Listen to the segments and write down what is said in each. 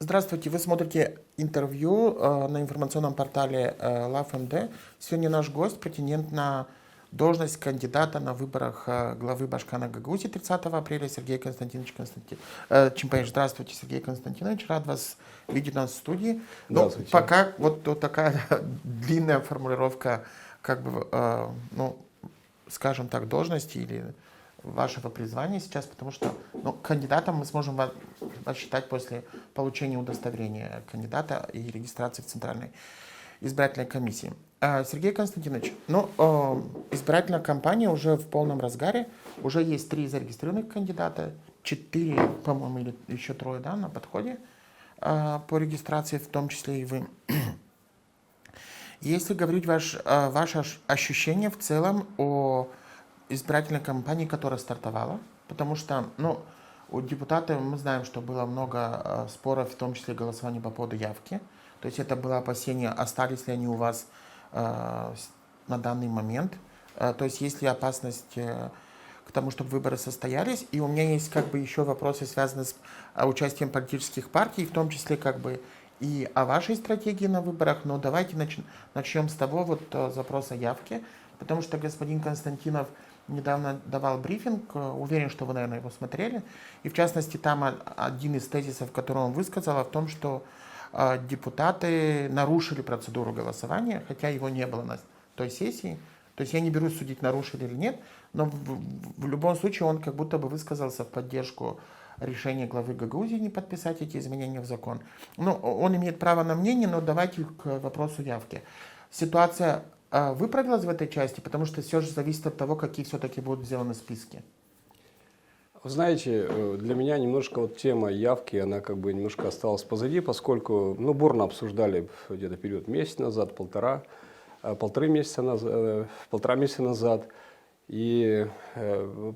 Здравствуйте, вы смотрите интервью на информационном портале LAF.MD. Сегодня наш гость, претендент на должность кандидата на выборах главы Башкана Гагаузии 30 апреля Сергей Константинович Чимпаевич. Здравствуйте, Сергей Константинович, рад вас видеть у нас в студии. Здравствуйте. Пока вот такая длинная формулировка, как бы, скажем так, должности или вашего призвания сейчас, потому что кандидатом мы сможем вас считать после получения удостоверения кандидата и регистрации в Центральной избирательной комиссии. Сергей Константинович, избирательная кампания уже в полном разгаре, уже есть 3 зарегистрированных кандидата, 4, по-моему, или еще 3, да, на подходе по регистрации, в том числе и вы. Если говорить ваше ощущение в целом о избирательной кампании, которая стартовала, потому что, у депутатов мы знаем, что было много споров, в том числе голосование по поводу явки. То есть это было опасение, остались ли они у вас на данный момент. То есть есть ли опасность к тому, чтобы выборы состоялись. И у меня есть еще вопросы, связанные с участием политических партий, в том числе и о вашей стратегии на выборах. Но давайте начнем с того запроса явки, потому что господин Константинов недавно давал брифинг, уверен, что вы, наверное, его смотрели. И в частности, там один из тезисов, который он высказал, в том, что депутаты нарушили процедуру голосования, хотя его не было на той сессии. То есть я не берусь судить, нарушили или нет, но в любом случае он как будто бы высказался в поддержку решения главы Гагаузии не подписать эти изменения в закон. Он имеет право на мнение, но давайте к вопросу явки. Ситуация выправилась в этой части, потому что все же зависит от того, какие все-таки будут сделаны списки. Вы знаете, для меня немножко тема явки, она немножко осталась позади, поскольку, бурно обсуждали где-то период месяц назад, полтора месяца назад. И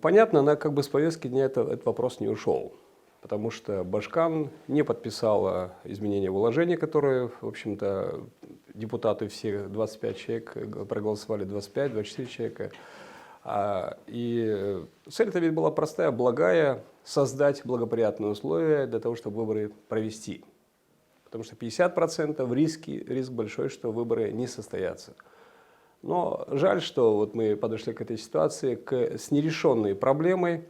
понятно, она с повестки дня этот вопрос не ушел. Потому что Башкан не подписала изменения в уложении, которые, в общем-то, депутаты все, 25 человек, проголосовали 24 человека. И цель-то ведь была простая, благая, создать благоприятные условия для того, чтобы выборы провести. Потому что 50% риск большой, что выборы не состоятся. Но жаль, что мы подошли к этой ситуации с нерешенной проблемой.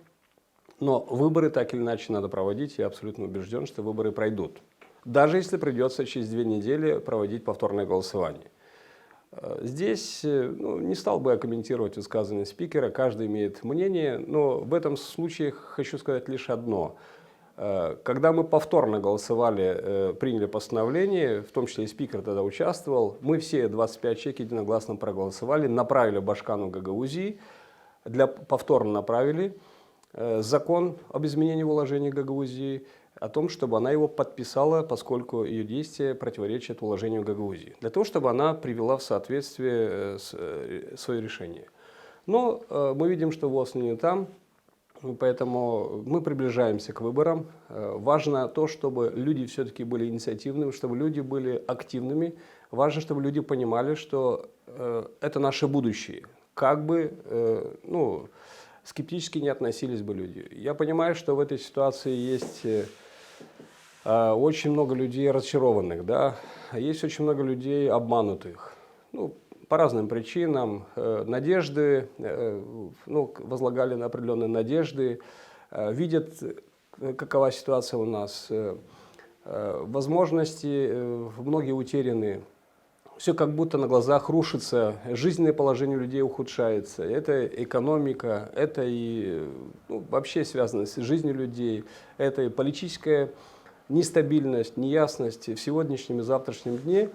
Но выборы так или иначе надо проводить. Я абсолютно убежден, что выборы пройдут. Даже если придется через 2 недели проводить повторное голосование. Здесь не стал бы я комментировать высказывания спикера. Каждый имеет мнение. Но в этом случае хочу сказать лишь одно. Когда мы повторно голосовали, приняли постановление, в том числе и спикер тогда участвовал, мы все 25 человек единогласно проголосовали, направили Башкану Гагаузии, повторно направили закон об изменении уложения Гагаузии, о том, чтобы она его подписала, поскольку ее действия противоречат уложению Гагаузии, для того, чтобы она привела в соответствие свое решение. Но мы видим, что ВОЗ не там, поэтому мы приближаемся к выборам. Важно то, чтобы люди все-таки были инициативными, чтобы люди были активными. Важно, чтобы люди понимали, что это наше будущее. Скептически не относились бы люди. Я понимаю, что в этой ситуации есть очень много людей разочарованных, есть очень много людей обманутых. По разным причинам. Надежды, возлагали на определенные надежды, видят, какова ситуация у нас, возможности многие утеряны. Все как будто на глазах рушится, жизненное положение людей ухудшается. Это экономика, это и вообще связано с жизнью людей, это и политическая нестабильность, неясность в сегодняшнем и завтрашнем дне.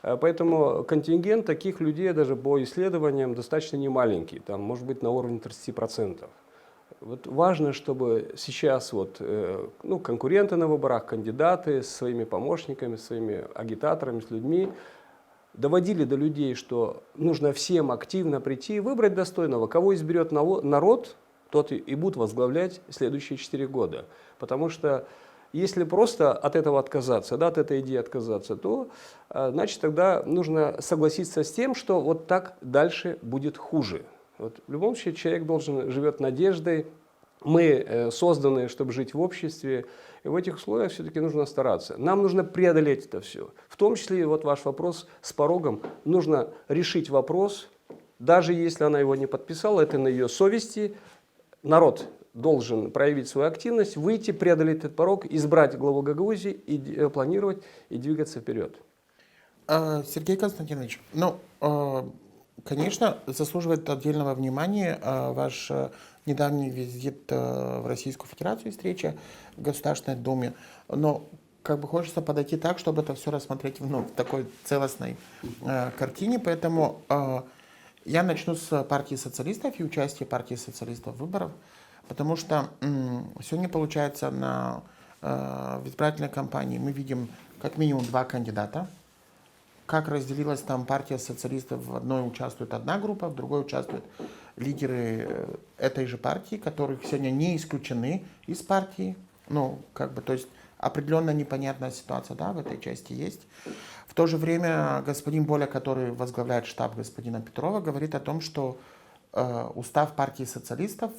Поэтому контингент таких людей, даже по исследованиям, достаточно немаленький, там может быть на уровне 30%. Важно, чтобы сейчас конкуренты на выборах, кандидаты с своими помощниками, своими агитаторами, с людьми, доводили до людей, что нужно всем активно прийти и выбрать достойного. Кого изберет народ, тот и будет возглавлять следующие 4 года. Потому что если просто от этого отказаться, от этой идеи отказаться, то значит тогда нужно согласиться с тем, что так дальше будет хуже. В любом случае человек живет надеждой, Мы созданы, чтобы жить в обществе, и в этих условиях все-таки нужно стараться. Нам нужно преодолеть это все. В том числе, вот ваш вопрос с порогом, нужно решить вопрос, даже если она его не подписала, это на ее совести. Народ должен проявить свою активность, выйти, преодолеть этот порог, избрать главу Гагаузии и планировать и двигаться вперед. Сергей Константинович, ну, конечно, заслуживает отдельного внимания ваш недавний визит в Российскую Федерацию и встреча в Государственной Думе. Но как бы хочется подойти так, чтобы это все рассмотреть в такой целостной картине. Поэтому я начну с партии социалистов и участия партии социалистов в выборах. Потому что сегодня, получается, в избирательной кампании мы видим как минимум 2 кандидата. Как разделилась там партия социалистов, в одной участвует одна группа, в другой участвуют лидеры этой же партии, которых сегодня не исключены из партии. Ну, как бы, то есть определенно непонятная ситуация, да, в этой части есть. В то же время господин Боля, который возглавляет штаб господина Петрова, говорит о том, что устав партии социалистов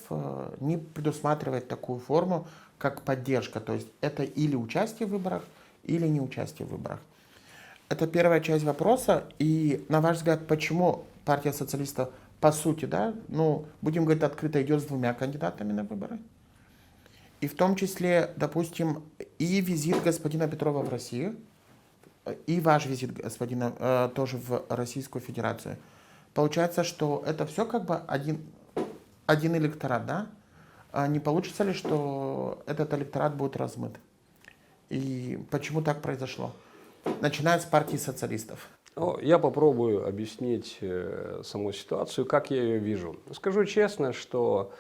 не предусматривает такую форму, как поддержка. То есть это или участие в выборах, или не участие в выборах. Это первая часть вопроса. И на ваш взгляд, почему партия социалистов, по сути, да, ну, будем говорить открыто, идет с 2 кандидатами на выборы? И в том числе, допустим, и визит господина Петрова в Россию, и ваш визит господина тоже в Российскую Федерацию. Получается, что это все как бы один электорат, да? А не получится ли, что этот электорат будет размыт? И почему так произошло? Начиная с партии социалистов. Я попробую объяснить саму ситуацию, как я ее вижу. Скажу честно, что,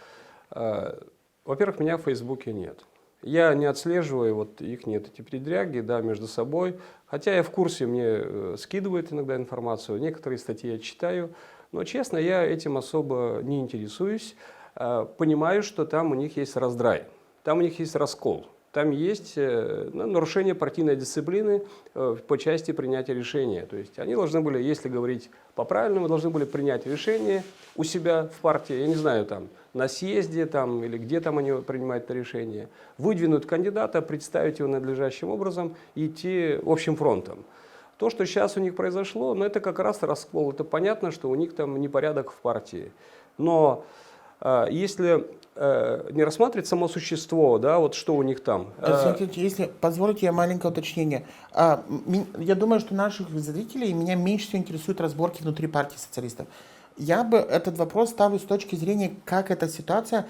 во-первых, меня в Фейсбуке нет. Я не отслеживаю вот их нет, эти передряги, да, между собой. Хотя я в курсе, мне скидывают иногда информацию, некоторые статьи я читаю. Но, честно, я этим особо не интересуюсь. Понимаю, что там у них есть раздрай, там у них есть раскол. Там есть нарушение партийной дисциплины по части принятия решения. То есть они должны были, если говорить по-правильному, должны были принять решение у себя в партии, я не знаю, там, на съезде там, или где там они принимают это решение, выдвинуть кандидата, представить его надлежащим образом и идти общим фронтом. То, что сейчас у них произошло, ну, это как раз раскол. Это понятно, что у них там непорядок в партии. Но если не рассматривать само существо, да, вот что у них там. Если позволите, я маленькое уточнение. Я думаю, что наших зрителей меня меньше всего интересуют разборки внутри партии социалистов. Я бы этот вопрос ставлю с точки зрения, как эта ситуация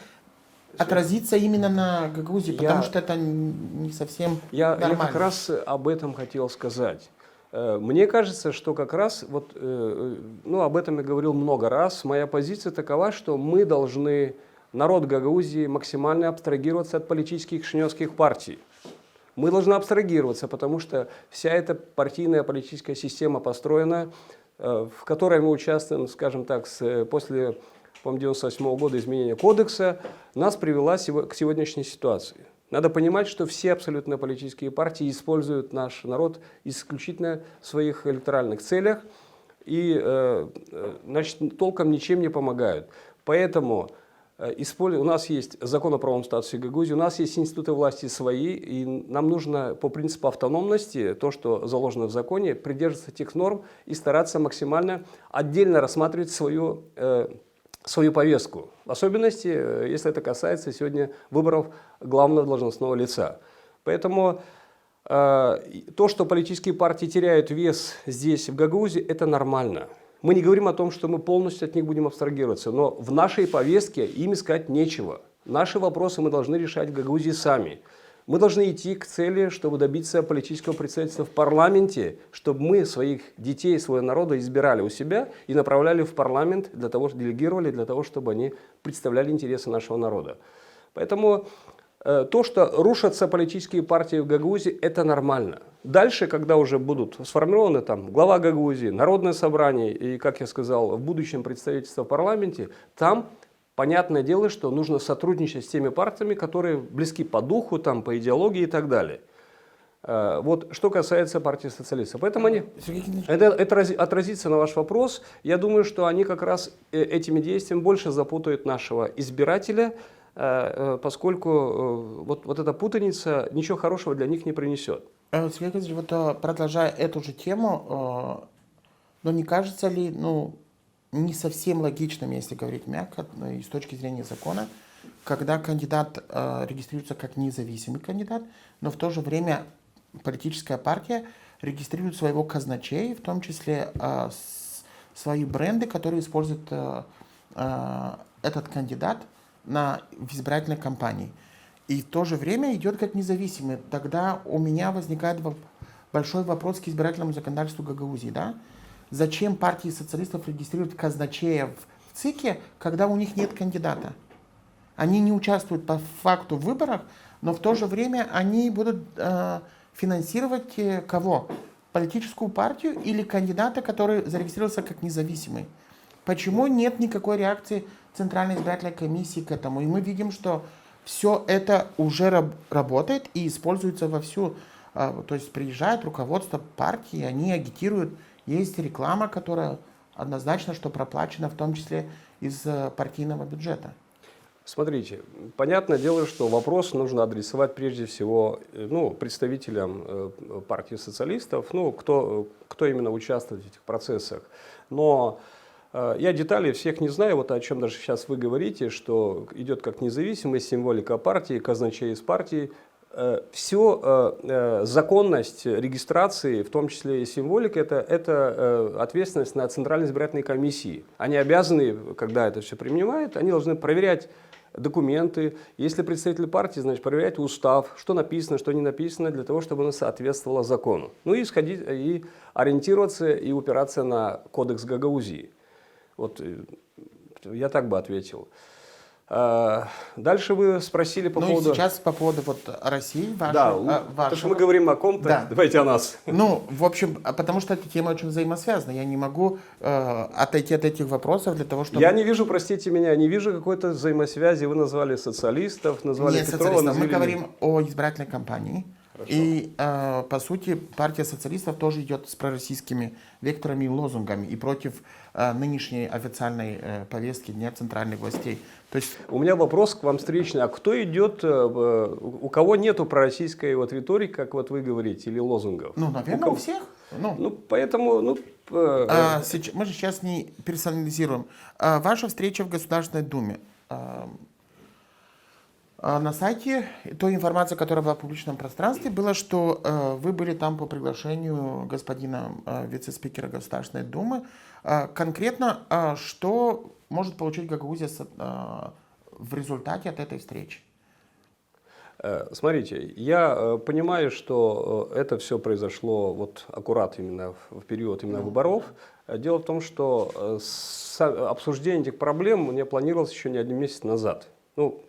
отразится именно на Гагаузии, потому что это не совсем нормально. Я как раз об этом хотел сказать. Мне кажется, что как раз, вот, ну, об этом я говорил много раз, моя позиция такова, что мы должны, народ Гагаузии, максимально абстрагироваться от политических шнёских партий. Мы должны абстрагироваться, потому что вся эта партийная политическая система построена, в которой мы участвуем, скажем так, после, по-моему, 1998 года изменения кодекса, нас привела к сегодняшней ситуации. Надо понимать, что все абсолютно политические партии используют наш народ исключительно в своих электоральных целях и, значит, толком ничем не помогают. Поэтому у нас есть закон о правовом статусе Гагаузии, у нас есть институты власти свои, и нам нужно по принципу автономности, то, что заложено в законе, придерживаться тех норм и стараться максимально отдельно рассматривать свою повестку. В особенности, если это касается сегодня выборов главного должностного лица. Поэтому то, что политические партии теряют вес здесь, в Гагаузии, это нормально. Мы не говорим о том, что мы полностью от них будем абстрагироваться, но в нашей повестке им искать нечего. Наши вопросы мы должны решать в Гагаузии сами. Мы должны идти к цели, чтобы добиться политического представительства в парламенте, чтобы мы своих детей, своего народа избирали у себя и направляли в парламент, для того, делегировали, для того, чтобы они представляли интересы нашего народа. Поэтому то, что рушатся политические партии в Гагаузии, это нормально. Дальше, когда уже будут сформированы там глава Гагаузии, народное собрание и, как я сказал, в будущем представительство в парламенте, там понятное дело, что нужно сотрудничать с теми партиями, которые близки по духу, там, по идеологии и так далее. Вот что касается партии социалистов. Поэтому это отразится на ваш вопрос. Я думаю, что они как раз этими действиями больше запутают нашего избирателя, поскольку вот эта путаница ничего хорошего для них не принесет. Сергей Казимирович, вот продолжая эту же тему, но не кажется ли, не совсем логичным, если говорить мягко, и с точки зрения закона, когда кандидат регистрируется как независимый кандидат, но в то же время политическая партия регистрирует своего казначея, в том числе свои бренды, которые использует этот кандидат в избирательной кампании. И в то же время идет как независимый. Тогда у меня возникает большой вопрос к избирательному законодательству Гагаузии. Да? Зачем партии социалистов регистрируют казначея в ЦИКе, когда у них нет кандидата? Они не участвуют по факту в выборах, но в то же время они будут финансировать кого? Политическую партию или кандидата, который зарегистрировался как независимый? Почему нет никакой реакции Центральной избирательной комиссии к этому? И мы видим, что все это уже работает и используется вовсю. То есть приезжает руководство партии, они агитируют. Есть реклама, которая однозначно, что проплачена, в том числе из партийного бюджета. Смотрите, понятное дело, что вопрос нужно адресовать прежде всего представителям партии социалистов, кто именно участвует в этих процессах. Но я деталей всех не знаю, вот о чем даже сейчас вы говорите, что идет как независимая символика партии, казначей из партии. Все законность регистрации, в том числе и символика, это ответственность на Центральной избирательной комиссии. Они обязаны, когда это все принимают, они должны проверять документы. Если представитель партии, значит, проверять устав, что написано, что не написано, для того, чтобы оно соответствовало закону. И исходить, и ориентироваться, и упираться на кодекс Гагаузии. Вот я так бы ответил. Дальше вы спросили по поводу... Ну и сейчас по поводу России. Потому что мы говорим о ком-то, да. Давайте о нас. В общем, потому что эта тема очень взаимосвязана. Я не могу отойти от этих вопросов для того, чтобы... Я не вижу, простите меня, не вижу какой-то взаимосвязи. Вы назвали социалистов, назвали Петрова. Мы говорим о избирательной кампании. Хорошо. И, по сути, партия социалистов тоже идет с пророссийскими векторами и лозунгами и против нынешней официальной повестки Дня центральных властей. То есть... У меня вопрос к вам встречный. А кто идет, у кого нету пророссийской риторики, как вот вы говорите, или лозунгов? Наверное, у всех. Поэтому... Мы же сейчас не персонализируем. Ваша встреча в Государственной Думе. На сайте той информации, которая была в публичном пространстве, было, что вы были там по приглашению господина вице-спикера Государственной Думы. Конкретно, что может получить Гагаузия в результате от этой встречи? Смотрите, я понимаю, что это все произошло аккурат именно в период выборов. Дело в том, что обсуждение этих проблем мне планировалось еще не один месяц назад.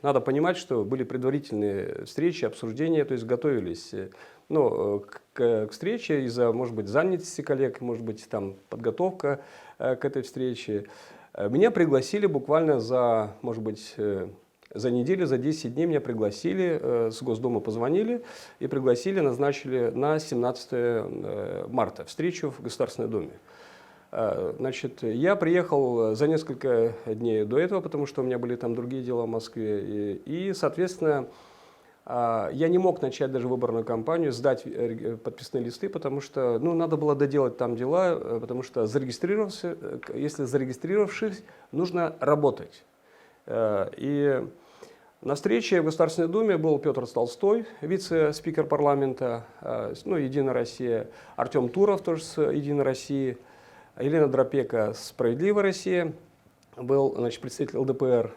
Надо понимать, что были предварительные встречи, обсуждения, то есть готовились к встрече из-за, может быть, занятости коллег, может быть, там подготовка к этой встрече. Меня пригласили буквально за неделю, за 10 дней меня пригласили, с Госдумы позвонили и пригласили, назначили на 17 марта встречу в Государственной Думе. Значит, я приехал за несколько дней до этого, потому что у меня были там другие дела в Москве. И соответственно, я не мог начать даже выборную кампанию, сдать подписные листы, потому что надо было доделать там дела, потому что если зарегистрировавшись, нужно работать. И на встрече в Государственной Думе был Петр Толстой, вице-спикер парламента, Единая Россия, Артем Туров, тоже с Единой России, Елена Дропека, Справедливая Россия, был, представитель ЛДПР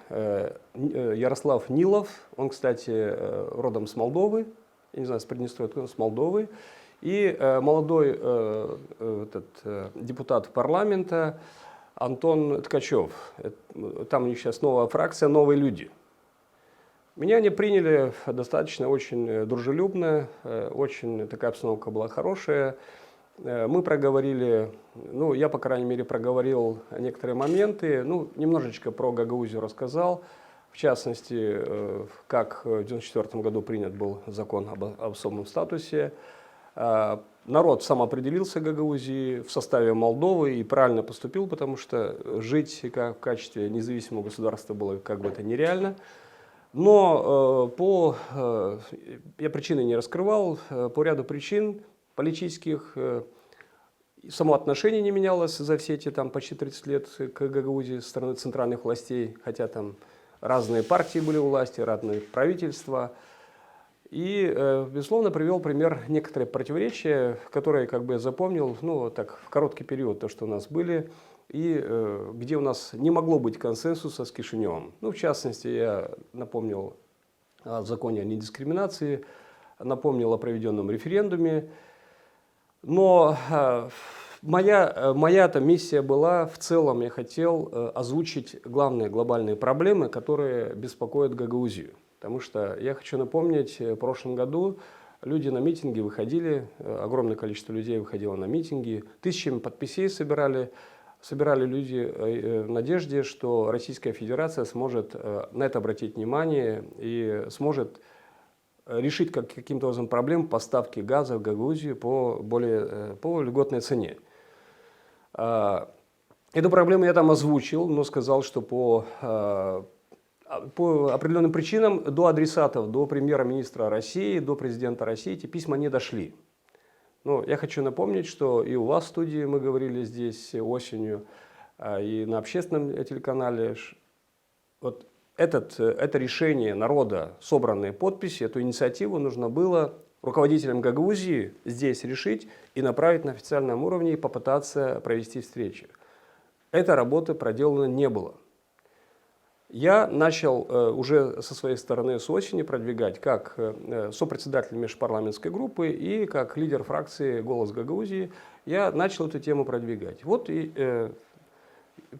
Ярослав Нилов, он, кстати, родом с Молдовы, я не знаю, с Приднестровья, с Молдовы, и молодой депутат парламента Антон Ткачев. Там у них сейчас новая фракция «Новые люди». Меня они приняли достаточно очень дружелюбно, очень такая обстановка была хорошая. Мы проговорили, я, по крайней мере, проговорил некоторые моменты, немножечко про Гагаузию рассказал, в частности, как в 1994 году принят был закон об особом статусе. Народ сам определился в Гагаузии в составе Молдовы и правильно поступил, потому что жить в качестве независимого государства было как бы это нереально. Но я причины не раскрывал, по ряду причин политических, само отношение не менялось за все эти почти 30 лет к Гагаузии со стороны центральных властей, хотя там разные партии были у власти, разные правительства. И, безусловно, привел пример некоторые противоречия, которые я запомнил, в короткий период, то, что у нас были, и где у нас не могло быть консенсуса с Кишиневым. В частности, я напомнил о законе о недискриминации, напомнил о проведенном референдуме. Но моя миссия была, в целом я хотел озвучить главные глобальные проблемы, которые беспокоят Гагаузию. Потому что я хочу напомнить, в прошлом году люди на митинги выходили, огромное количество людей выходило на митинги, тысячами подписей собирали люди в надежде, что Российская Федерация сможет на это обратить внимание и сможет решить каким-то образом проблему поставки газа в Гагаузию по льготной цене. Эту проблему я там озвучил, но сказал, что по определенным причинам до адресатов, до премьер-министра России, до президента России эти письма не дошли. Но я хочу напомнить, что и у вас в студии мы говорили здесь осенью, и на общественном телеканале, вот это решение народа, собранные подписи, эту инициативу нужно было руководителям Гагаузии здесь решить и направить на официальном уровне и попытаться провести встречу. Этой работы проделано не было. Я начал уже со своей стороны с осени продвигать как сопредседатель межпарламентской группы и как лидер фракции «Голос Гагаузии». Я начал эту тему продвигать. Вот и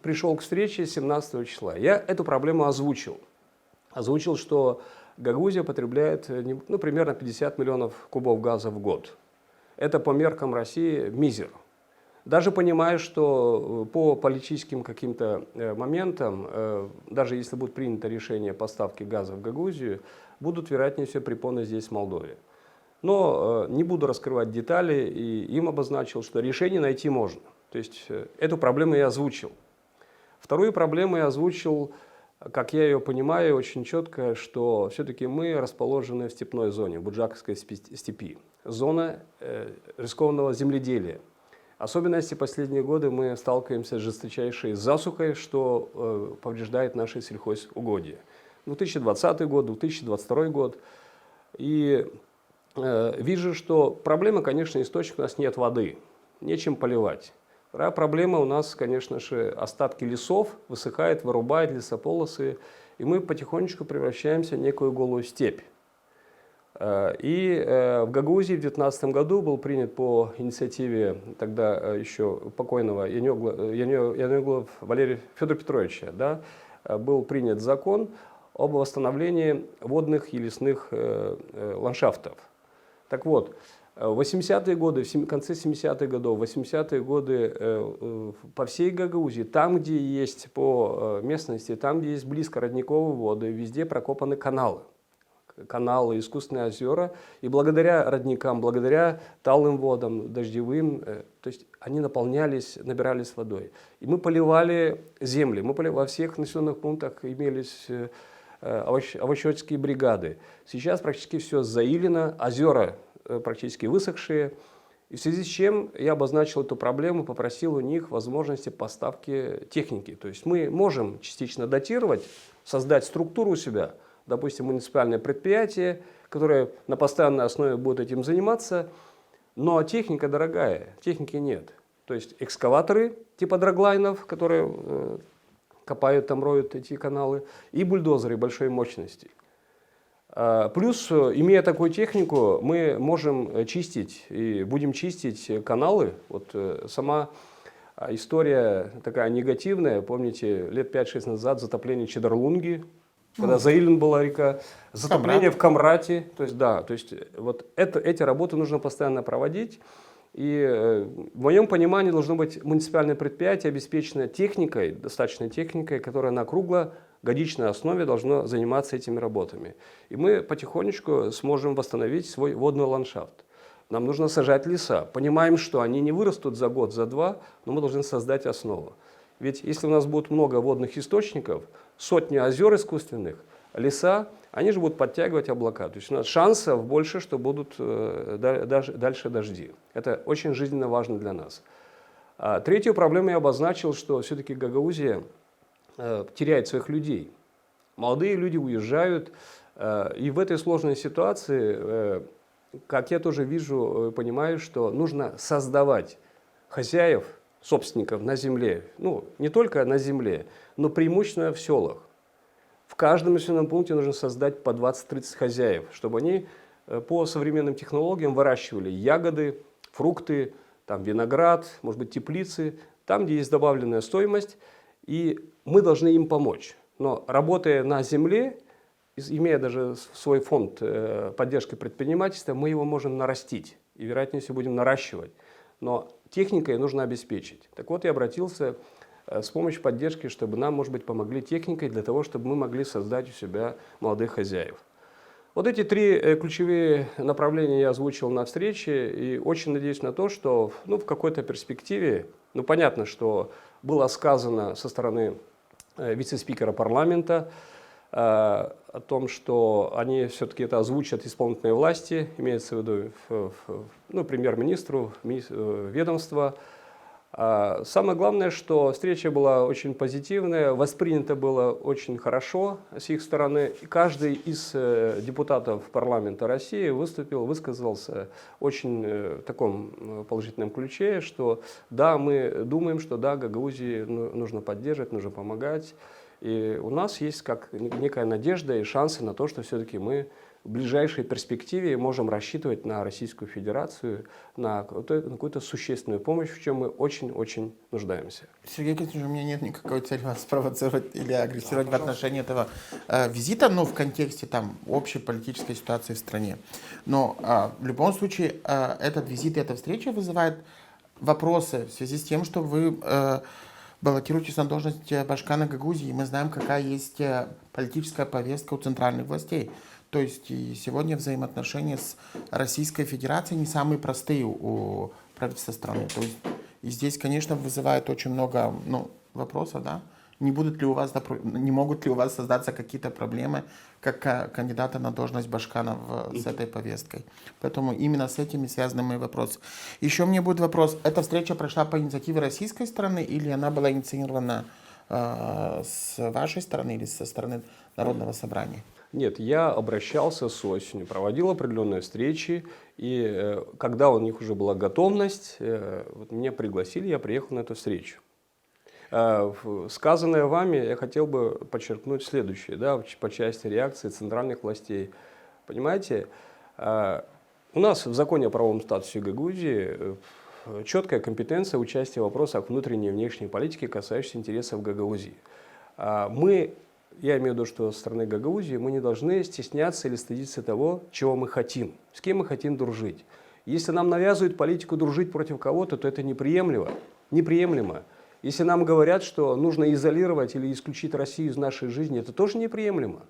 пришел к встрече 17 числа. Я эту проблему озвучил. Озвучил, что Гагаузия потребляет примерно 50 миллионов кубов газа в год. Это по меркам России мизер. Даже понимая, что по политическим каким-то моментам, даже если будет принято решение поставки газа в Гагаузию, будут, вероятнее всего, препоны здесь, в Молдове. Но не буду раскрывать детали, и им обозначил, что решение найти можно. То есть эту проблему я озвучил. Вторую проблему я озвучил, как я ее понимаю, очень четко, что все-таки мы расположены в степной зоне, в Буджакской степи. Зона рискованного земледелия. Особенности последние годы мы сталкиваемся с жесточайшей засухой, что повреждает наши сельхозугодья. 2020 год, 2022 год. И вижу, что проблема, конечно, источник, у нас нет воды, нечем поливать. Вторая проблема у нас, конечно же, остатки лесов, высыхает, вырубает лесополосы, и мы потихонечку превращаемся в некую голую степь. И в Гагаузии в 2019 году был принят по инициативе тогда еще покойного Яниоглу Валерия Федора Петровича, был принят закон об восстановлении водных и лесных ландшафтов. Так вот, в 80-е годы, в конце 70-х годов, 80-е годы по всей Гагаузии, там, где есть по местности, там, где есть близко родниковые воды, везде прокопаны каналы, искусственные озера. И благодаря родникам, благодаря талым водам, дождевым, то есть они наполнялись, набирались водой. И мы поливали земли, во всех населенных пунктах имелись овощеводческие бригады. Сейчас практически все заилено, озера практически высохшие. И в связи с чем я обозначил эту проблему, попросил у них возможности поставки техники. То есть мы можем частично датировать, создать структуру у себя, допустим, муниципальное предприятие, которое на постоянной основе будет этим заниматься, но техника дорогая, техники нет. То есть экскаваторы типа драглайнов, которые копают, роют эти каналы, и бульдозеры большой мощности. Плюс, имея такую технику, мы можем чистить и будем чистить каналы. Вот сама история такая негативная, помните, лет 5-6 назад затопление Чедарлунги, когда заилена была река, затопление в Камрате. То есть вот эти работы нужно постоянно проводить. И в моем понимании должно быть муниципальное предприятие обеспечено техникой, достаточной техникой, которая на круглогодичной основе должна заниматься этими работами. И мы потихонечку сможем восстановить свой водный ландшафт. Нам нужно сажать леса. Понимаем, что они не вырастут за год, за два, но мы должны создать основу. Ведь если у нас будет много водных источников, сотни озер искусственных, леса, они же будут подтягивать облака. То есть у нас шансов больше, что будут дальше дожди. Это очень жизненно важно для нас. Третью проблему я обозначил, что все-таки Гагаузия теряет своих людей. Молодые люди уезжают, и в этой сложной ситуации, как я тоже вижу, понимаю, что нужно создавать хозяев, собственников на земле. Ну, не только на земле, но преимущественно в селах. В каждом населенном пункте нужно создать по 20-30 хозяев, чтобы они по современным технологиям выращивали ягоды, фрукты, там, виноград, может быть, теплицы, там, где есть добавленная стоимость, и мы должны им помочь. Но работая на земле, имея даже свой фонд поддержки предпринимательства, мы его можем нарастить и, вероятнее всего, будем наращивать. Но техникой нужно обеспечить. Так вот, я обратился с помощью поддержки, чтобы нам, может быть, помогли техникой для того, чтобы мы могли создать у себя молодых хозяев. Вот эти три ключевые направления я озвучил на встрече и очень надеюсь на то, что в какой-то перспективе, понятно, что было сказано со стороны вице-спикера парламента о том, что они все-таки это озвучат исполнительной власти, имеется в виду премьер-министру, ведомства. Самое главное, что встреча была очень позитивная, воспринято было очень хорошо с их стороны. И каждый из депутатов парламента России высказался очень в таком положительном ключе, что да, мы думаем, что да, Гагаузии нужно поддерживать, нужно помогать. И у нас есть как некая надежда и шансы на то, что все-таки мы в ближайшей перспективе можем рассчитывать на Российскую Федерацию, на какую-то существенную помощь, в чем мы очень-очень нуждаемся. Сергей Константинович, у меня нет никакой цели вас спровоцировать или агрессировать в отношении этого визита, в контексте общей политической ситуации в стране. Но в любом случае этот визит и эта встреча вызывает вопросы в связи с тем, что вы баллотируетесь на должность Башкана Гагаузии, и мы знаем, какая есть политическая повестка у центральных властей. То есть и сегодня взаимоотношения с Российской Федерацией не самые простые у правительства страны. То есть и здесь, конечно, вызывает очень много вопросов, да? Не могут ли у вас создаться какие-то проблемы как кандидата на должность Башкана с этой повесткой? Поэтому именно с этими связаны мои вопросы. Еще у меня будет вопрос. Эта встреча прошла по инициативе российской стороны или она была инициирована с вашей стороны или со стороны Народного собрания? Нет, я обращался с осенью, проводил определенные встречи, и когда у них уже была готовность, меня пригласили, я приехал на эту встречу. Сказанное вами я хотел бы подчеркнуть следующее, по части реакции центральных властей. Понимаете, у нас в законе о правовом статусе Гагаузии четкая компетенция участия в вопросах внутренней и внешней политики, касающихся интересов Гагаузии. Я имею в виду, что со стороны Гагаузии мы не должны стесняться или стыдиться того, чего мы хотим, с кем мы хотим дружить. Если нам навязывают политику дружить против кого-то, то это неприемлемо. Если нам говорят, что нужно изолировать или исключить Россию из нашей жизни, это тоже неприемлемо.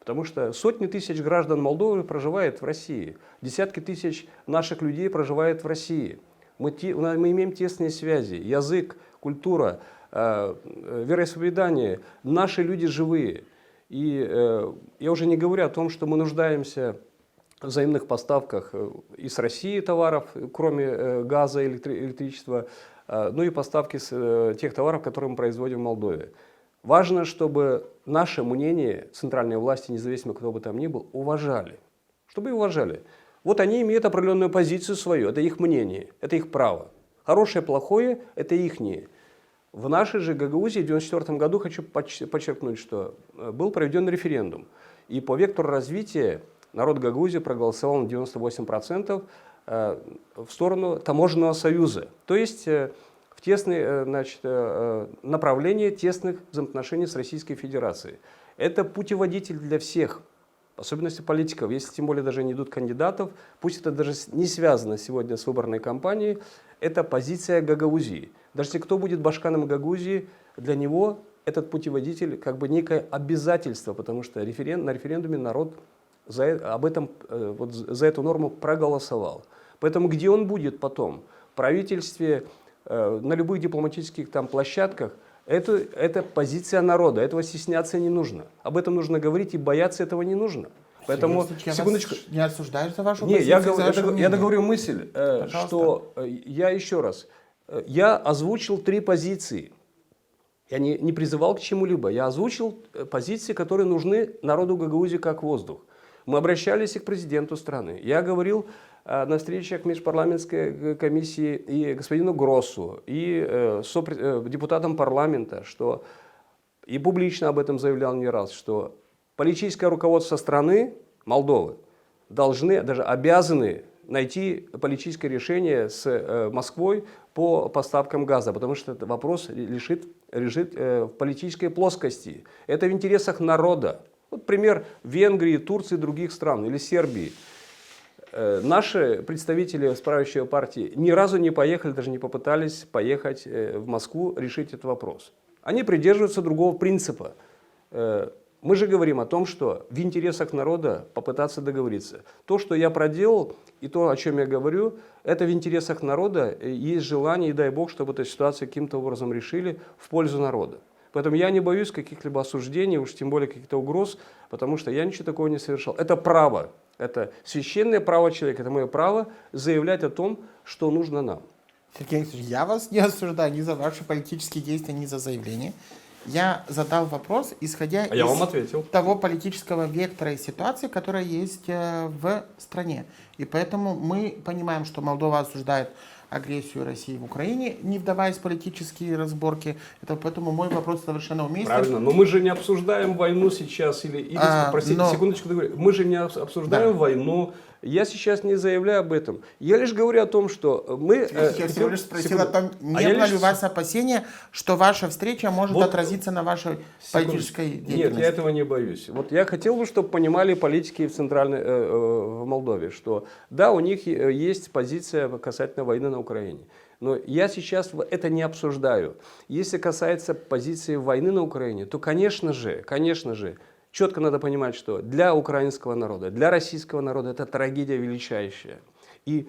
Потому что сотни тысяч граждан Молдовы проживают в России, десятки тысяч наших людей проживают в России. Мы имеем тесные связи, язык, культура, вероисповедание, наши люди живые. И я уже не говорю о том, что мы нуждаемся в взаимных поставках из России товаров, кроме газа и электричества, и поставки тех товаров, которые мы производим в Молдове. Важно, чтобы наше мнение центральной власти, независимо кто бы там ни был, уважали. Чтобы уважали. Вот они имеют определенную позицию свою, это их мнение, это их право. Хорошее, плохое – это ихнее. В нашей же Гагаузии в 1994 году, хочу подчеркнуть, что был проведен референдум. И по вектору развития народ Гагаузии проголосовал на 98% в сторону таможенного союза. То есть в тесное направление тесных взаимоотношений с Российской Федерацией. Это путеводитель для всех, в особенности политиков. Если тем более даже не идут кандидатов, пусть это даже не связано сегодня с выборной кампанией, это позиция Гагаузии. Даже если кто будет Башканом Гагаузии, для него этот путеводитель как бы некое обязательство, потому что на референдуме народ за эту норму проголосовал. Поэтому где он будет потом? В правительстве, на любых дипломатических площадках, Это позиция народа, этого стесняться не нужно. Об этом нужно говорить, и бояться этого не нужно. Поэтому, Я секундочку. вас не осуждаю за вашу Не, позицию, за ваше я мнение. договорю мысль, что я еще раз, я озвучил 3 позиции. Я не призывал к чему-либо. Я озвучил позиции, которые нужны народу Гагаузии как воздух. Мы обращались и к президенту страны. Я говорил на встречах межпарламентской комиссии и господину Гроссу, и депутатам парламента, что и публично об этом заявлял не раз, что политическое руководство страны, Молдовы, должны, даже обязаны найти политическое решение с Москвой по поставкам газа, потому что этот вопрос лежит в политической плоскости. Это в интересах народа. Вот пример Венгрии, Турции и других стран, или Сербии. Наши представители правящей партии ни разу не поехали, даже не попытались поехать в Москву решить этот вопрос. Они придерживаются другого принципа. Мы же говорим о том, что в интересах народа попытаться договориться. То, что я проделал, и то, о чем я говорю, это в интересах народа, есть желание, и дай Бог, чтобы эту ситуацию каким-то образом решили в пользу народа. Поэтому я не боюсь каких-либо осуждений, уж тем более каких-то угроз, потому что я ничего такого не совершал. Это право, это священное право человека, это мое право заявлять о том, что нужно нам. Сергей Алексеевич, я вас не осуждаю ни за ваши политические действия, ни за заявления. Я задал вопрос, исходя Я вам из ответил. того политического вектора и ситуации, которая есть в стране. И поэтому мы понимаем, что Молдова осуждает агрессию России в Украине, не вдаваясь в политические разборки. Это поэтому мой вопрос совершенно уместен. Правильно, но мы же не обсуждаем войну сейчас, простите, секундочку, мы же не обсуждаем войну. Я сейчас не заявляю об этом. Я лишь говорю о том, что мы... Я всего лишь спросил о том, не было ли у вас опасения, что ваша встреча может отразиться на вашей политической деятельности? Нет, я этого не боюсь. Вот я хотел бы, чтобы понимали политики в Молдове, что да, у них есть позиция касательно войны на Украине. Но я сейчас это не обсуждаю. Если касается позиции войны на Украине, то, конечно же, четко надо понимать, что для украинского народа, для российского народа это трагедия величайшая. И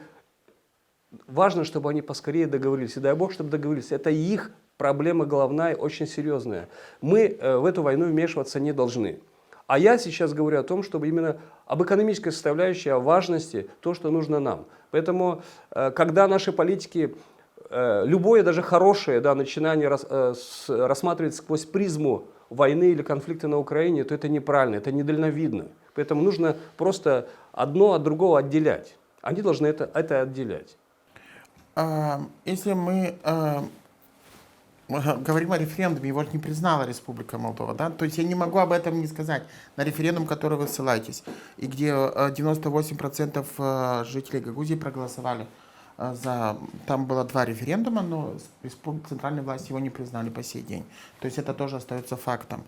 важно, чтобы они поскорее договорились. И дай Бог, чтобы договорились. Это их проблема головная, очень серьезная. Мы в эту войну вмешиваться не должны. А я сейчас говорю о том, чтобы именно об экономической составляющей, о важности, то, что нужно нам. Поэтому, когда наши политики, любое, даже хорошее начинание рассматривать сквозь призму войны или конфликта на Украине, то это неправильно, это недальновидно. Поэтому нужно просто одно от другого отделять. Они должны это отделять. Если мы говорим о референдуме, его не признала Республика Молдова, да? То есть я не могу об этом не сказать. На референдум, который вы ссылаетесь, и где 98% жителей Гагаузии проголосовали за... Там было 2 референдума, но центральные власти его не признали по сей день. То есть это тоже остается фактом.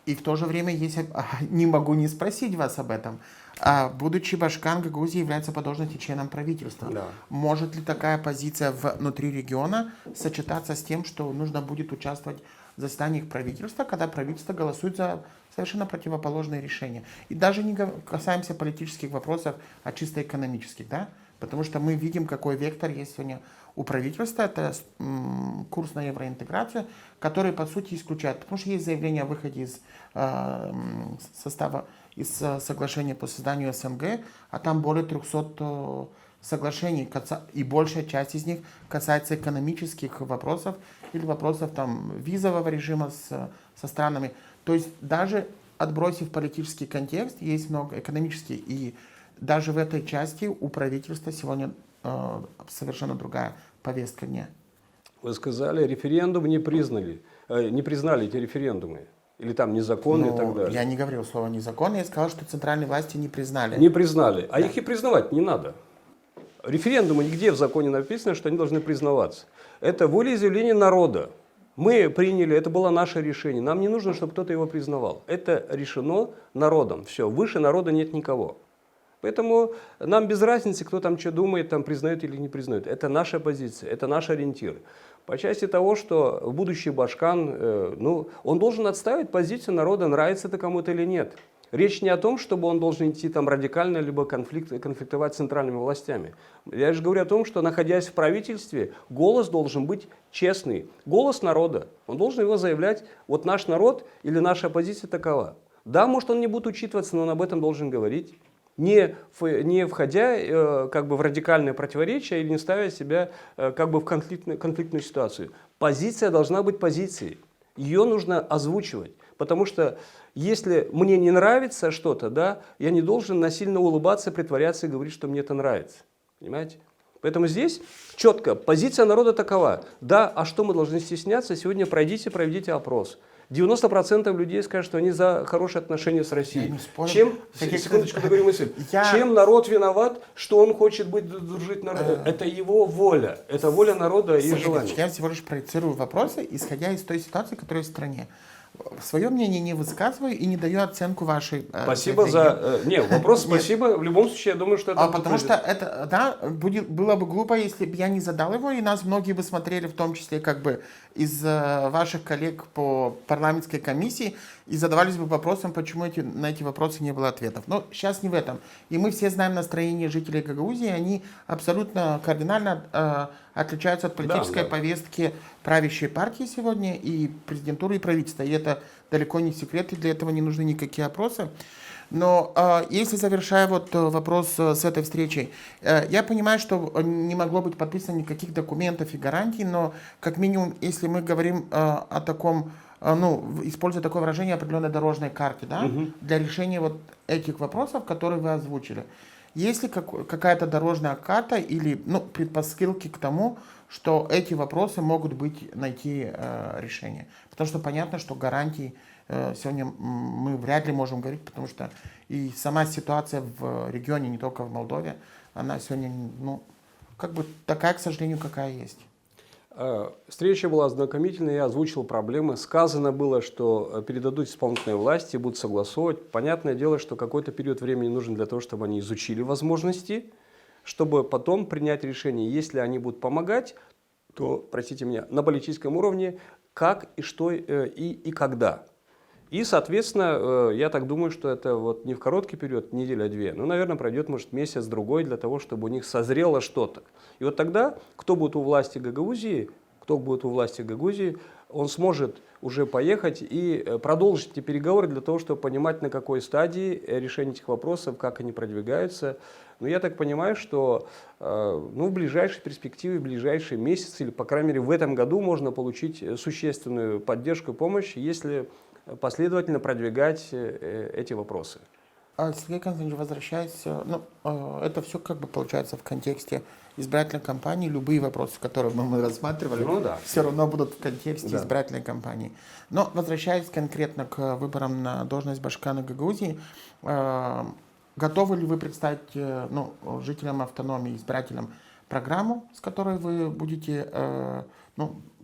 И в то же время, если не могу не спросить вас об этом, будучи Башкан, Гагаузия является по должности членом правительства. Да. Может ли такая позиция внутри региона сочетаться с тем, что нужно будет участвовать в заседаниях правительства, когда правительство голосует за совершенно противоположные решения? И даже не касаемся политических вопросов, а чисто экономических, да? Потому что мы видим, какой вектор есть сегодня у правительства. Это курс на евроинтеграцию, который, по сути, исключает. Потому что есть заявление о выходе из соглашения по созданию СНГ, а там более 300 соглашений, и большая часть из них касается экономических вопросов или вопросов там, визового режима со странами. То есть даже отбросив политический контекст, есть много экономических, и даже в этой части у правительства сегодня совершенно другая повестка дня. Вы сказали, референдум не признали эти референдумы. Или там незаконные и так далее. Я не говорил слово незаконно, я сказал, что центральные власти не признали. Не признали. А их и признавать не надо. Референдумы нигде в законе написано, что они должны признаваться. Это волеизъявление народа. Мы приняли, это было наше решение. Нам не нужно, чтобы кто-то его признавал. Это решено народом. Все, выше народа нет никого. Поэтому нам без разницы, кто там что думает, там признает или не признает. Это наша позиция, это наш ориентир. По части того, что будущий Башкан, он должен отставить позицию народа, нравится это кому-то или нет. Речь не о том, чтобы он должен идти там радикально, либо конфликтовать с центральными властями. Я же говорю о том, что, находясь в правительстве, голос должен быть честный. Голос народа. Он должен его заявлять, вот наш народ или наша оппозиция такова. Да, может, он не будет учитываться, но он об этом должен говорить. Не входя как бы в радикальное противоречие или не ставя себя как бы в конфликтную ситуацию. Позиция должна быть позицией. Ее нужно озвучивать. Потому что если мне не нравится что-то, да, я не должен насильно улыбаться, притворяться и говорить, что мне это нравится. Понимаете? Поэтому здесь четко позиция народа такова. Да, а что мы должны стесняться? Сегодня проведите опрос. 90% людей скажут, что они за хорошие отношения с Россией. Секундочку, договорю мысль. Чем народ виноват, что он хочет дружить народом? Это его воля. Это воля народа и желание. Я всего лишь проецирую вопросы, исходя из той ситуации, которая в стране. Свое мнение не высказываю и не даю оценку вашей. Спасибо за... Нет, вопрос спасибо. В любом случае, я думаю, что это... Потому что это, да, было бы глупо, если бы я не задал его, и нас многие бы смотрели, в том числе как бы из ваших коллег по парламентской комиссии, и задавались бы вопросом, почему на эти вопросы не было ответов. Но сейчас не в этом. И мы все знаем настроение жителей Гагаузии, они абсолютно кардинально отличаются от политической повестки правящей партии сегодня, и президентуры, и правительства. И это далеко не секрет, и для этого не нужны никакие опросы. Но если завершая вот вопрос с этой встречей, я понимаю, что не могло быть подписано никаких документов и гарантий, но как минимум, если мы говорим о таком, используя такое выражение, определенной дорожной карте, да, для решения вот этих вопросов, которые вы озвучили. Есть ли какая-то дорожная карта или предпосылки к тому, что эти вопросы могут найти решение? Потому что понятно, что гарантий сегодня мы вряд ли можем говорить, потому что и сама ситуация в регионе, не только в Молдове, она сегодня, как бы такая, к сожалению, какая есть. Встреча была ознакомительной, я озвучил проблемы. Сказано было, что передадут исполнительной власти, будут согласовывать. Понятное дело, что какой-то период времени нужен для того, чтобы они изучили возможности, чтобы потом принять решение. Если они будут помогать, то, простите меня, на политическом уровне, как и что и когда. И, соответственно, я так думаю, что это вот не в короткий период, неделя-две, но, наверное, пройдет, может, месяц-другой для того, чтобы у них созрело что-то. И вот тогда, кто будет у власти Гагаузии, он сможет уже поехать и продолжить эти переговоры для того, чтобы понимать, на какой стадии решения этих вопросов, как они продвигаются. Но я так понимаю, что в ближайшей перспективе, в ближайший месяц, или, по крайней мере, в этом году можно получить существенную поддержку и помощь, если последовательно продвигать эти вопросы. Сергей Константинович, возвращаясь, это все как бы получается в контексте избирательной кампании. Любые вопросы, которые мы рассматривали, все равно будут в контексте избирательной кампании. Но возвращаясь конкретно к выборам на должность Башкана Гагаузии, готовы ли вы представить жителям автономии, избирателям программу, с которой вы будете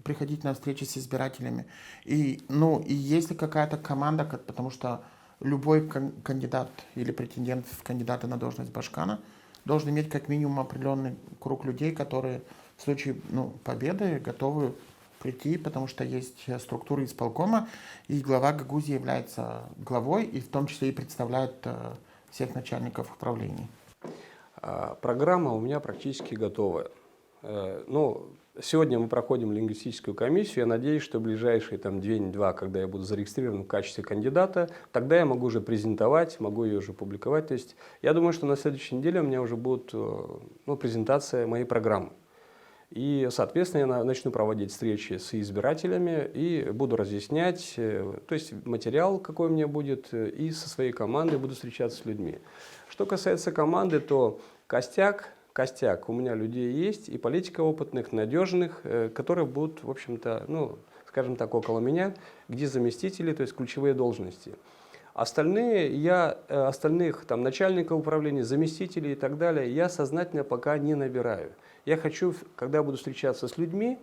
приходить на встречи с избирателями? И есть ли какая-то команда, потому что любой кандидат или претендент в кандидата на должность Башкана должен иметь как минимум определенный круг людей, которые в случае победы готовы прийти, потому что есть структура исполкома, и глава Гагаузии является главой, и в том числе и представляет всех начальников управлений. Программа у меня практически готова. Сегодня мы проходим лингвистическую комиссию. Я надеюсь, что в ближайшие день-два, когда я буду зарегистрирован в качестве кандидата, тогда я могу уже презентовать, могу ее уже публиковать. То есть я думаю, что на следующей неделе у меня уже будет презентация моей программы. И, соответственно, я начну проводить встречи с избирателями и буду разъяснять, то есть материал какой у меня будет, и со своей командой буду встречаться с людьми. Что касается команды, то костяк у меня людей есть, и политиков опытных, надежных, которые будут, в общем-то, скажем так, около меня, где заместители, то есть ключевые должности. Остальных начальников управления, заместителей и так далее, я сознательно пока не набираю. Я хочу, когда буду встречаться с людьми,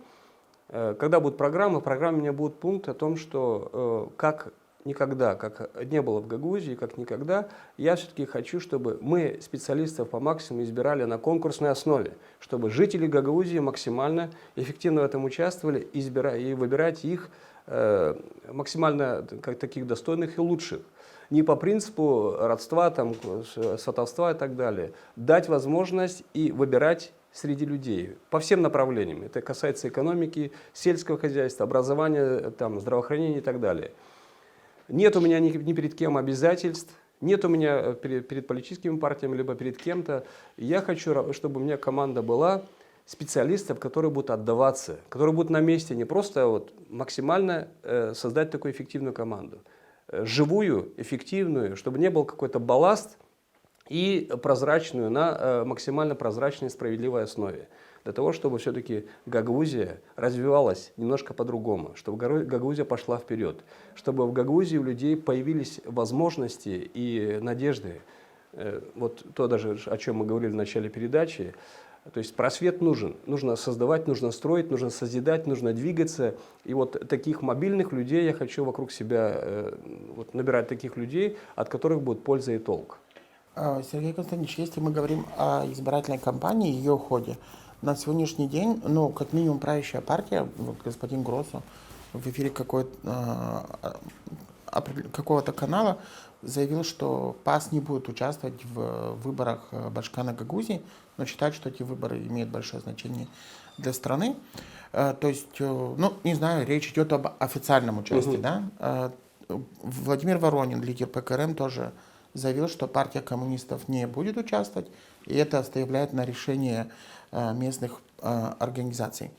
когда будет программа, в программе у меня будет пункт о том, что как никогда, как не было в Гагаузии, как никогда, я все-таки хочу, чтобы мы специалистов по максимуму избирали на конкурсной основе, чтобы жители Гагаузии максимально эффективно в этом участвовали и выбирать их максимально как таких достойных и лучших. Не по принципу родства, там, сватовства и так далее. Дать возможность и выбирать среди людей по всем направлениям. Это касается экономики, сельского хозяйства, образования, там, здравоохранения и так далее. Нет у меня ни перед кем обязательств, нет у меня перед политическими партиями, либо перед кем-то. Я хочу, чтобы у меня команда была специалистов, которые будут отдаваться, которые будут на месте, не просто вот максимально создать такую эффективную команду. Живую, эффективную, чтобы не был какой-то балласт, и прозрачную, на максимально прозрачной и справедливой основе. Для того, чтобы все-таки Гагаузия развивалась немножко по-другому, чтобы Гагаузия пошла вперед, чтобы в Гагаузии у людей появились возможности и надежды. Вот то даже, о чем мы говорили в начале передачи. То есть просвет нужен. Нужно создавать, нужно строить, нужно созидать, нужно двигаться. И вот таких мобильных людей я хочу вокруг себя вот, набирать таких людей, от которых будет польза и толк. Сергей Константинович, если мы говорим о избирательной кампании и ее ходе, на сегодняшний день, ну, как минимум правящая партия, вот господин Гроссу в эфире какого-то канала заявил, что ПАС не будет участвовать в выборах Башкана Гагаузии, но считает, что эти выборы имеют большое значение для страны. То есть, ну, не знаю, речь идет об официальном участии, да? Владимир Воронин, лидер ПКРМ, тоже заявил, что партия коммунистов не будет участвовать, и это оставляет на решение местных организаций.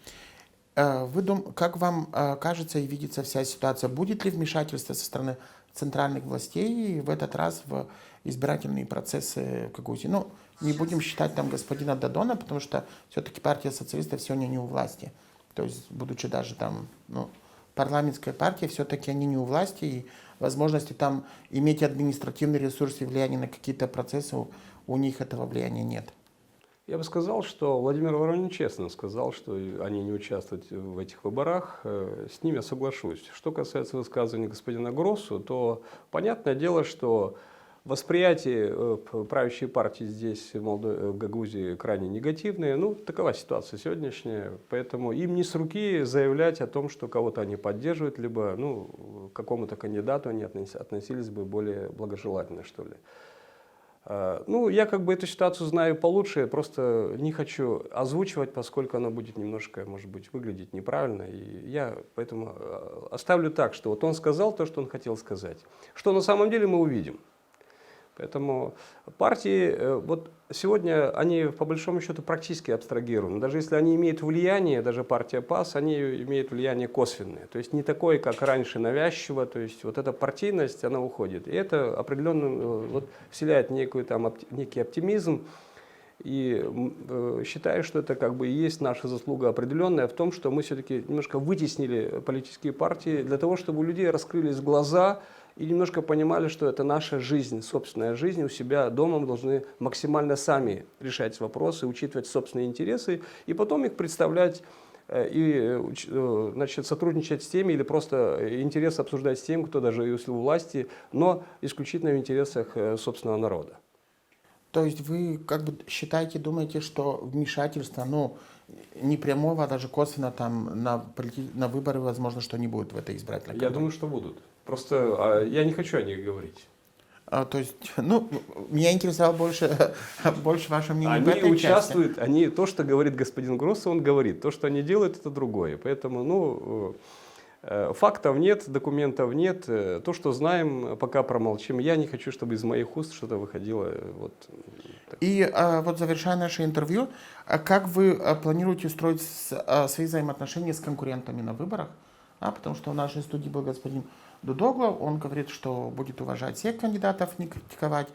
Как вам кажется и видится вся ситуация? Будет ли вмешательство со стороны центральных властей в этот раз в избирательные процессы в Гагаузии? Ну, не будем считать там господина Дадона, потому что все-таки партия социалистов сегодня не у власти. То есть, будучи даже там, ну, парламентская партия, все-таки они не у власти, и возможности там иметь административный ресурс и влияние на какие-то процессы, у них этого влияния нет. Я бы сказал, что Владимир Воронин честно сказал, что они не участвуют в этих выборах. С ним я соглашусь. Что касается высказывания господина Гроссу, то понятное дело, что восприятие правящей партии здесь, в Гагаузии, крайне негативное. Ну, такова ситуация сегодняшняя. Поэтому им не с руки заявлять о том, что кого-то они поддерживают, либо к какому-то кандидату они относились бы более благожелательно, что ли. Ну, я как бы эту ситуацию знаю получше, просто не хочу озвучивать, поскольку она будет немножко, может быть, выглядеть неправильно. И я поэтому оставлю так, что вот он сказал то, что он хотел сказать. Что на самом деле мы увидим. Поэтому партии, вот сегодня они по большому счету практически абстрагированы. Даже если они имеют влияние, даже партия ПАС, они имеют влияние косвенное. То есть не такое, как раньше, навязчиво. То есть вот эта партийность, она уходит. И это определенно вот, вселяет некий оптимизм. И считаю, что это как бы и есть наша заслуга определенная в том, что мы все-таки немножко вытеснили политические партии для того, чтобы у людей раскрылись глаза и немножко понимали, что это наша жизнь, собственная жизнь. У себя дома мы должны максимально сами решать вопросы, учитывать собственные интересы и потом их представлять и, значит, сотрудничать с теми или просто интерес обсуждать с тем, кто даже если у власти, но исключительно в интересах собственного народа. То есть вы как бы считаете, думаете, что вмешательство, ну, не прямого, а даже косвенно там на выборы, возможно, что не будет в этой избирательной кампании? Я думаю, что будут. Просто я не хочу о них говорить. То есть, ну, меня интересовало больше ваше мнение в этой Они участвуют, части. то, что говорит господин Гросс, он говорит. То, что они делают, это другое. Поэтому, ну, фактов нет, документов нет. То, что знаем, пока промолчим. Я не хочу, чтобы из моих уст что-то выходило. Вот. И вот завершая наше интервью, как вы планируете устроить свои взаимоотношения с конкурентами на выборах? Потому что в нашей студии был господин Дудогло, он говорит, что будет уважать всех кандидатов, не критиковать.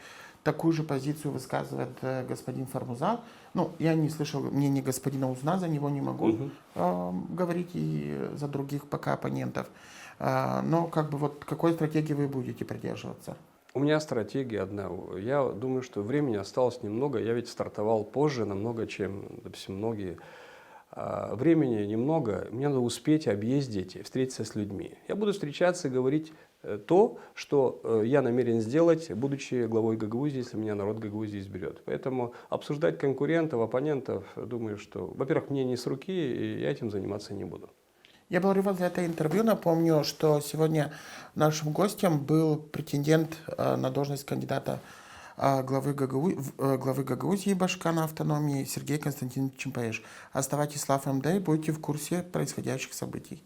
Такую же позицию высказывает господин Фармузал. Ну, я не слышал мнения господина Узна, за него не могу говорить и за других пока оппонентов. Но как бы вот какой стратегии вы будете придерживаться? У меня стратегия одна. Я думаю, что времени осталось немного. Я ведь стартовал позже намного, чем, допустим, многие. Времени немного, мне надо успеть объездить, встретиться с людьми. Я буду встречаться и говорить то, что я намерен сделать, будучи главой Гагаузии, если меня народ Гагаузии изберет. Поэтому обсуждать конкурентов, оппонентов, думаю, что, во-первых, мне не с руки, и я этим заниматься не буду. Я благодарю вас за это интервью. Напомню, что сегодня нашим гостем был претендент на должность кандидата главы Гагаузии Башкана автономии Сергей Константинович Чимпаеш. Оставайтесь с Лав МД и будьте в курсе происходящих событий.